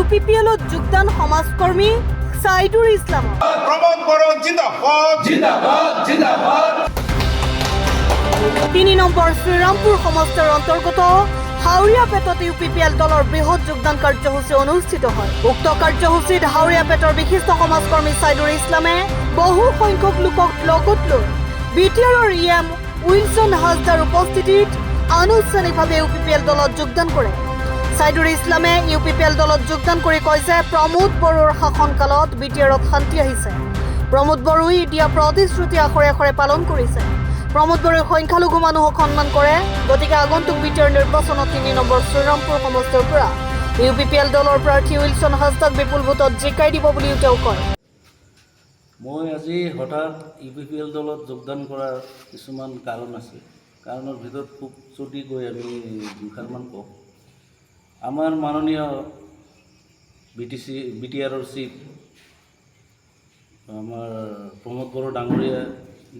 ইউপিপিএলত যোগদান সমাজকৰ্মী সাইদুৰ ইছলাম। প্ৰমোদ বড় জিন্দাবাদ জিন্দাবাদ জিন্দাবাদ। 3 নম্বৰ শ্ৰীৰামপুৰ সমষ্টিৰ অন্তৰ্গত হাওৰিয়াপেটত ইউপিপিএল দলৰ বৃহৎ যোগদান কাৰ্যসূচী অনুষ্ঠিত হয়। উক্ত কাৰ্যসূচীত হাওৰিয়াপেটৰ বিশিষ্ট সমাজকৰ্মী সাইদুৰ ইছলামে বহু সংখ্যক লোকক লগত লৈ বিটিআৰৰ ইএম উইলছন হাজদাৰ উপস্থিতিত আনুষ্ঠানিকভাৱে ইউপিপিএল দলত যোগদান কৰে। সাইদুৰ ইছলামে ইউপিপিএল দলত যোগদান কৰি কয় যে প্ৰমোদ বড়োৰ শাসনকালত বিটিআৰত শান্তি আহিছে। প্ৰমোদ বড়োই দিয়া প্ৰতিশ্ৰুতি আখৰে আখৰে পালন কৰিছে। প্ৰমোদ বড়োই সংখ্যালঘু মানুহক সন্মান কৰে। গতিকে আগন্তুক বিটিআৰ নিৰ্বাচনত 3 নম্বৰ শ্ৰীৰামপুৰ সমষ্টিৰ পৰা ইউপিপিএল দলৰ প্ৰাৰ্থী উইলছন হাজদাক বিপুল ভোটত জিকাই দিব বুলিও তেওঁ কয়। মই আজি হঠাৎ ইউপিপিএল দলত যোগদান কৰাৰ কিছুমান কাৰণ আছে। কাৰণৰ ভিতৰত খুব চুটি গৈ আমি দুষাৰমান কওঁ। আমাৰ মাননীয় বিটিআৰৰ চিফ আমাৰ প্ৰমোদ বড়ো ডাঙৰীয়া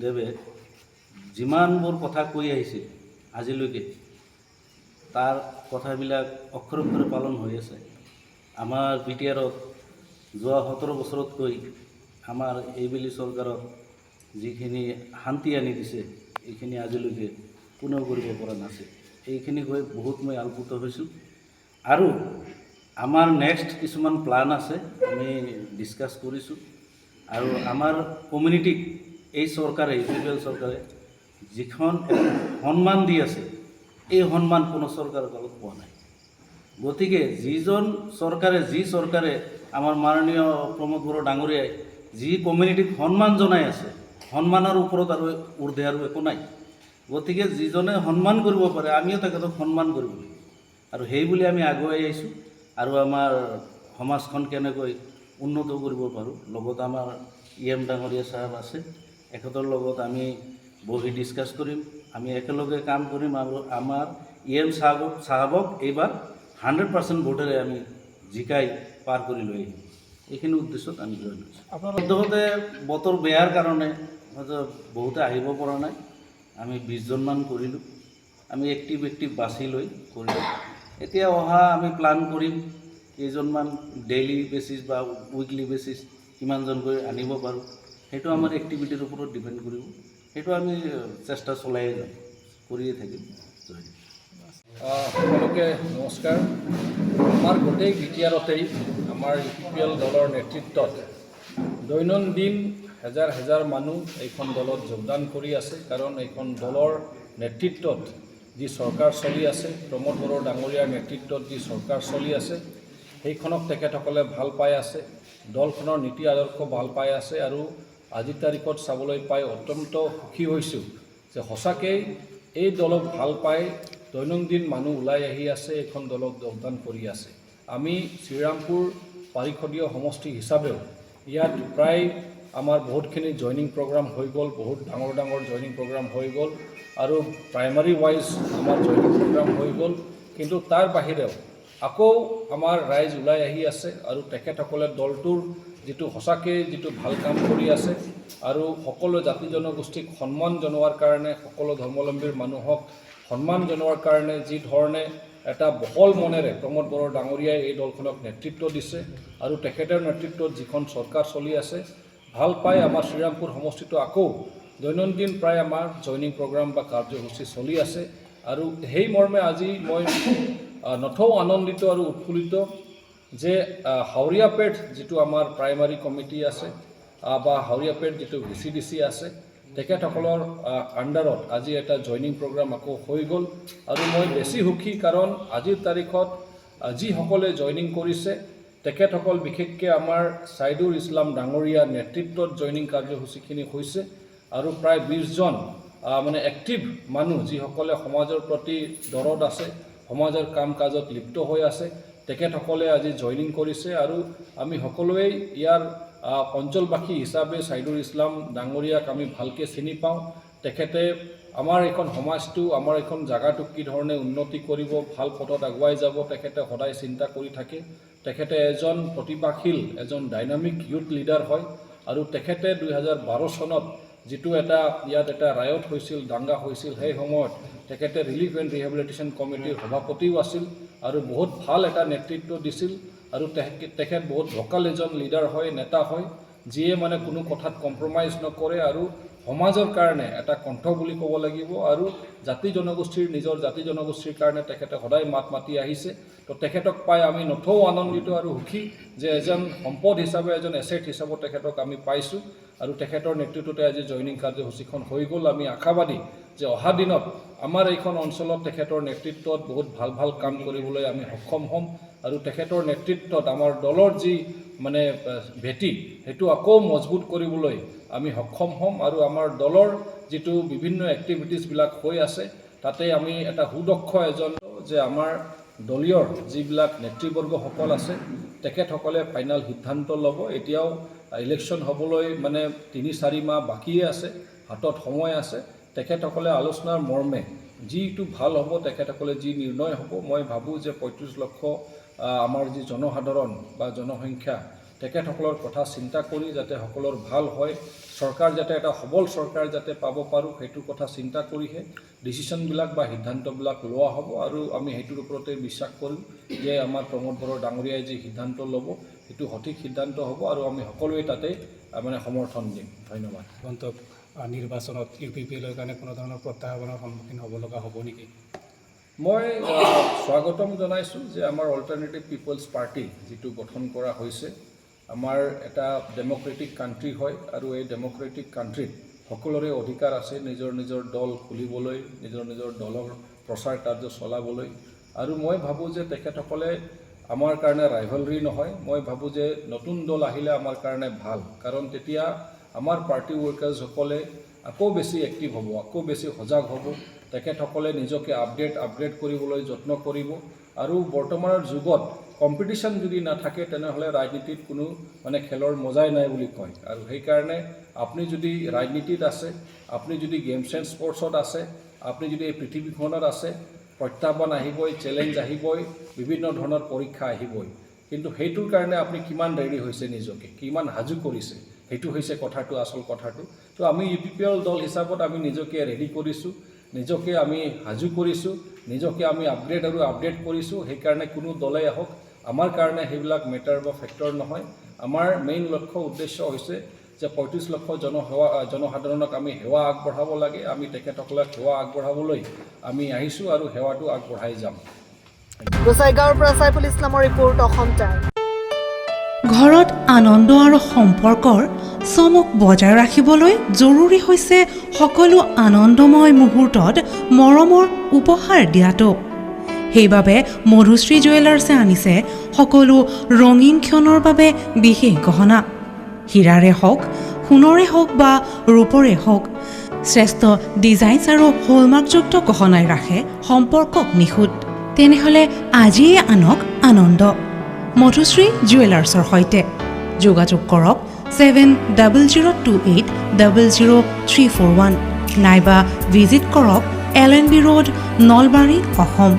দেৱে যিমানবোৰ কথা কৈ আহিছিল আজিলৈকে তাৰ কথাবিলাক অক্ষৰে অক্ষৰে পালন হৈ আছে। আমাৰ বিটিআৰত যোৱা 17 বছৰতকৈ আমাৰ এইবেলি চৰকাৰত যিখিনি শান্তি আনি দিছে এইখিনি আজিলৈকে কোনেও কৰিব পৰা নাছিল। এইখিনি গৈ বহুত মই আলোকিত হৈছোঁ। আৰু আমাৰ নেক্সট কিছুমান প্লান আছে, আমি ডিছকাছ কৰিছোঁ। আৰু আমাৰ কমিউনিটিক এই চৰকাৰে ইউপিপিএল চৰকাৰে যিখন সন্মান দি আছে এই সন্মান কোনো চৰকাৰৰ কালত পোৱা নাই। গতিকে যি চৰকাৰে আমাৰ মাননীয় প্ৰমোদ বড়ো ডাঙৰীয়াই যি কমিউনিটিক সন্মান জনাই আছে, সন্মানৰ ওপৰত আৰু ঊৰ্ধে আৰু একো নাই। গতিকে যিজনে সন্মান কৰিব পাৰে আমিও তেখেতক সন্মান কৰিব লাগিব। আৰু সেই বুলি আমি আগুৱাই আহিছোঁ। আৰু আমাৰ সমাজখন কেনেকৈ উন্নত কৰিব পাৰোঁ, লগত আমাৰ ইএম ডাঙৰীয়া চাহাব আছে, এখেতৰ লগত আমি বহি ডিছকাছ কৰিম। আমি একেলগে কাম কৰিম আৰু আমাৰ ইএম চাহাবক এইবাৰ 100% ভোটেৰে আমি জিকাই পাৰ কৰি লৈ আহিম। এইখিনি উদ্দেশ্যত আমি লৈ লৈছোঁ। সদ্যহতে বতৰ বেয়াৰ কাৰণে হয়তো বহুতে আহিব পৰা নাই। আমি 20জনমান কৰিলোঁ। আমি এক্টিভ বাছি লৈ কৰিলোঁ। এতিয়া অহা আমি প্লান কৰিম কেইজনমান ডেইলি বেচিছ বা উইকলি বেচিছ কিমানজনকৈ আনিব পাৰোঁ। সেইটো আমাৰ এক্টিভিটিৰ ওপৰত ডিপেণ্ড কৰিব। সেইটো আমি চেষ্টা চলাই যাম, কৰিয়ে থাকিম। সকলোকে নমস্কাৰ। আমাৰ গোটেই বিটিআৰতেই আমাৰ ইউপিপিএল দলৰ নেতৃত্বত দৈনন্দিন হেজাৰ হেজাৰ মানুহ এইখন দলত যোগদান কৰি আছে। কাৰণ এইখন দলৰ নেতৃত্বত যি চৰকাৰ চলি আছে, প্ৰমোদ বড়ো ডাঙৰীয়াৰ নেতৃত্বত যি চৰকাৰ চলি আছে সেইখনক তেখেতসকলে ভাল পাই আছে। দলখনৰ নীতি আদৰ্শ ভাল পাই আছে। আৰু আজিৰ তাৰিখত চাবলৈ পাই অত্যন্ত সুখী হৈছোঁ যে সঁচাকৈ এই দলক ভাল পাই দৈনন্দিন মানুহ ওলাই আহি আছে, এইখন দলক যোগদান কৰি আছে। আমি শ্ৰীৰামপুৰ পাৰিষদীয় সমষ্টি হিচাপেও ইয়াত প্ৰায় আমাৰ বহুতখিনি জইনিং প্ৰগ্ৰাম হৈ গ'ল, বহুত ডাঙৰ জইনিং প্ৰগ্ৰাম হৈ গ'ল। আৰু প্ৰাইমাৰী ৱাইজ আমাৰ জইনিং প্ৰগ্ৰাম হৈ গ'ল। কিন্তু তাৰ বাহিৰেও আকৌ আমাৰ ৰাইজ ওলাই আহি আছে। আৰু তেখেতসকলে দলটোৰ সঁচাকৈ যিটো ভাল কাম কৰি আছে আৰু সকলো জাতি জনগোষ্ঠীক সন্মান জনোৱাৰ কাৰণে, সকলো ধৰ্মাৱলম্বীৰ মানুহক সন্মান জনোৱাৰ কাৰণে যি ধৰণে এটা বহল মনেৰে প্ৰমোদ বড়ো ডাঙৰীয়াই এই দলখনক নেতৃত্ব দিছে আৰু তেখেতৰ নেতৃত্বত যিখন চৰকাৰ চলি আছে, ভাল পাই আমাৰ শ্ৰীৰামপুৰ সমষ্টিটো আকৌ দৈনন্দিন প্ৰায় আমাৰ জইনিং প্ৰগ্ৰাম বা কাৰ্যসূচী চলি আছে। আৰু সেই মৰ্মে আজি মই নথৌ আনন্দিত আৰু উৎফুল্লিত যে হাওৰিয়াপেট যিটো আমাৰ প্ৰাইমাৰী কমিটি আছে বা হাওৰিয়াপেট যিটো VCDC আছে, তেখেতসকলৰ আণ্ডাৰত আজি এটা জইনিং প্ৰগ্ৰাম আকৌ হৈ গ'ল। আৰু মই বেছি সুখী কাৰণ আজিৰ তাৰিখত যিসকলে জইনিং কৰিছে তেখেতসকল বিশেষকৈ আমাৰ সাইদুৰ ইছলাম ডাঙৰীয়াৰ নেতৃত্বত জইনিং কাৰ্যসূচীখিনি হৈছে। আৰু প্ৰায় 20জন মানে এক্টিভ মানুহ যিসকলে সমাজৰ প্ৰতি দৰদ আছে, সমাজৰ কাম কাজত লিপ্ত হৈ আছে, তেখেতসকলে আজি জইনিং কৰিছে। আৰু আমি সকলোৱেই ইয়াৰ অঞ্চলবাসী হিচাপে সাইদুৰ ইছলাম ডাঙৰীয়াক আমি ভালকৈ চিনি পাওঁ। তেখেতে আমাৰ এইখন সমাজটো, আমাৰ এইখন জাগাটোক কি ধৰণে উন্নতি কৰিব, ভাল পথত আগুৱাই যাব, তেখেতে সদায় চিন্তা কৰি থাকে। তেখেতে এজন প্ৰতিভাশীল, এজন ডাইনামিক ইউথ লিডাৰ হয়। আৰু তেখেতে 2012 চনত যিটো ইয়াত এটা ৰায়ট হৈছিল, দাঙ্গা হৈছিল, সেই সময়ত তেখেতে ৰিলিফ এণ্ড ৰিহেবিলিটেশ্যন কমিটিৰ সভাপতিও আছিল। আৰু বহুত ভাল এটা নেতৃত্ব দিছিল আৰু তেখেত বহুত ভোকাল এজন লিডাৰ হয়, নেতা হয়, যিয়ে মানে কোনো কথাত কম্প্ৰমাইজ নকৰে আৰু সমাজৰ কাৰণে এটা কণ্ঠ বুলি ক'ব লাগিব আৰু নিজৰ জাতি জনগোষ্ঠীৰ কাৰণে তেখেতে সদায় মাত মাতি আহিছে। তো তেখেতক পাই আমি নথৌ আনন্দিত আৰু সুখী যে এজন সম্পদ হিচাপে, এজন এছেট হিচাপে তেখেতক আমি পাইছোঁ আৰু তেখেতৰ নেতৃত্বতে আজি জইনিং কাৰ্যসূচীখন হৈ গ'ল। আমি আশাবাদী যে অহা দিনত আমাৰ এইখন অঞ্চলত তেখেতৰ নেতৃত্বত বহুত ভাল কাম কৰিবলৈ আমি সক্ষম হ'ম আৰু তেখেতৰ নেতৃত্বত আমাৰ দলৰ যি মানে ভেটি সেইটো আকৌ মজবুত কৰিবলৈ আমি সক্ষম হ'ম আৰু আমাৰ দলৰ যিটো বিভিন্ন এক্টিভিটিছবিলাক হৈ আছে তাতে আমি এটা সুদক্ষ এজন যে আমাৰ দলীয় যিবিলাক নেতৃবৰ্গসকল আছে তেখেতসকলে ফাইনেল সিদ্ধান্ত ল'ব। এতিয়াও ইলেকশ্যন হ'বলৈ মানে ৩-৪ মাহ বাকীয়ে আছে, হাতত সময় আছে। তেখেতসকলে আলোচনাৰ মৰ্মে যিটো ভাল হ'ব, তেখেতসকলে যি নিৰ্ণয় হ'ব, মই ভাবোঁ যে ৩৫ লক্ষ আমাৰ যি জনসাধাৰণ বা জনসংখ্যা তেখেতসকলৰ কথা চিন্তা কৰি যাতে সকলৰ ভাল হয়, চৰকাৰ যাতে এটা সবল চৰকাৰ যাতে পাব পাৰোঁ সেইটো কথা চিন্তা কৰিহে ডিচিশ্যনবিলাক বা সিদ্ধান্তবিলাক লোৱা হ'ব আৰু আমি সেইটোৰ ওপৰতে বিশ্বাস কৰিম যে আমাৰ প্ৰমোদ বড়ো ডাঙৰীয়াই যি সিদ্ধান্ত ল'ব সেইটো সঠিক সিদ্ধান্ত হ'ব আৰু আমি সকলোৱে তাতে মানে সমৰ্থন দিম। ধন্যবাদ। নিৰ্বাচনত UPPLৰ কাৰণে কোনো ধৰণৰ প্ৰত্যাহ্বানৰ সন্মুখীন হ'ব লগা হ'ব নেকি? মই স্বাগতম জনাইছোঁ যে আমাৰ অল্টাৰনেটিভ পিপলছ পাৰ্টি যিটো গঠন কৰা হৈছে, আমাৰ এটা ডেম'ক্ৰেটিক কাণ্ট্ৰি হয় আৰু এই ডেম'ক্ৰেটিক কাণ্ট্ৰিত সকলোৰে অধিকাৰ আছে নিজৰ দল খুলিবলৈ, নিজৰ দলৰ প্ৰচাৰ কাৰ্য চলাবলৈ আৰু মই ভাবোঁ যে তেখেতসকলে আমাৰ কাৰণে ৰাইভেলৰী নহয়। মই ভাবোঁ যে নতুন দল আহিলে আমাৰ কাৰণে ভাল, কাৰণ তেতিয়া আমাৰ পাৰ্টি ৱৰ্কাৰ্ছসকলে আকৌ বেছি এক্টিভ হ'ব, আকৌ বেছি সজাগ হ'ব। তেখেতসকলে নিজকে আপগ্ৰেড কৰিবলৈ যত্ন কৰিব আৰু বৰ্তমানৰ যুগত কম্পিটিশ্যন যদি নাথাকে তেনেহ'লে ৰাজনীতিত কোনো মানে খেলৰ মজাই নাই বুলি কয় আৰু সেইকাৰণে আপুনি যদি ৰাজনীতিত আছে, আপুনি যদি গেমছ এণ্ড স্পৰ্টছত আছে, আপুনি যদি এই পৃথিৱীখনত আছে, প্ৰত্যাহ্বান আহিবই, চেলেঞ্জ আহিবই, বিভিন্ন ধৰণৰ পৰীক্ষা আহিবই, কিন্তু সেইটোৰ কাৰণে আপুনি কিমান ৰেডি হৈছে, নিজকে কিমান সাজু কৰিছে, সেইটো হৈছে কথাটো, আচল কথাটো। তো আমি UPPL দল হিচাপত আমি নিজকে ৰেডি কৰিছোঁ, নিজকে আমি সাজু কৰিছোঁ, নিজকে আমি আপগ্ৰেড কৰিছোঁ। সেইকাৰণে কোনো দলেই আহক আমাৰ কাৰণে সেইবিলাক মেটাৰ বা ফেক্টৰ নহয়। আমাৰ মেইন লক্ষ্য উদ্দেশ্য হৈছে যে ৩৫ লক্ষ জনসাধাৰণক আমি সেৱা আগবঢ়াব লাগে। আমি তেখেতসকলক সেৱা আগবঢ়াবলৈ আমি আহিছোঁ আৰু সেৱাটো আগবঢ়াই যাম। গোসাইগাঁৱৰ পৰা সাইফুল ইছলামৰ ৰিপৰ্ট, অসম টাইম। ঘৰত আনন্দ আৰু সম্পৰ্কৰ চমক বজাই ৰাখিবলৈ জৰুৰী হৈছে সকলো আনন্দময় মুহূৰ্তত মৰমৰ উপহাৰ দিয়াটো। সেইবাবে মধুশ্ৰী জুৱেলাৰ্ছে আনিছে সকলো ৰঙীন ক্ষণৰ বাবে বিশেষ গহনা। হীৰাৰে হওক, সোণৰে হওক বা ৰূপৰে হওক, শ্ৰেষ্ঠ ডিজাইনছ আৰু হলমাৰ্কযুক্ত গহনাই ৰাখে সম্পৰ্কক নিখুঁত। তেনেহ'লে আজিয়ে আনক আনন্দ মধুশ্ৰী জুৱেলাৰ্ছৰ সৈতে। যোগাযোগ কৰক 7002800341 নাইবা ভিজিট কৰক LNB ৰোড, নলবাৰী, অসম।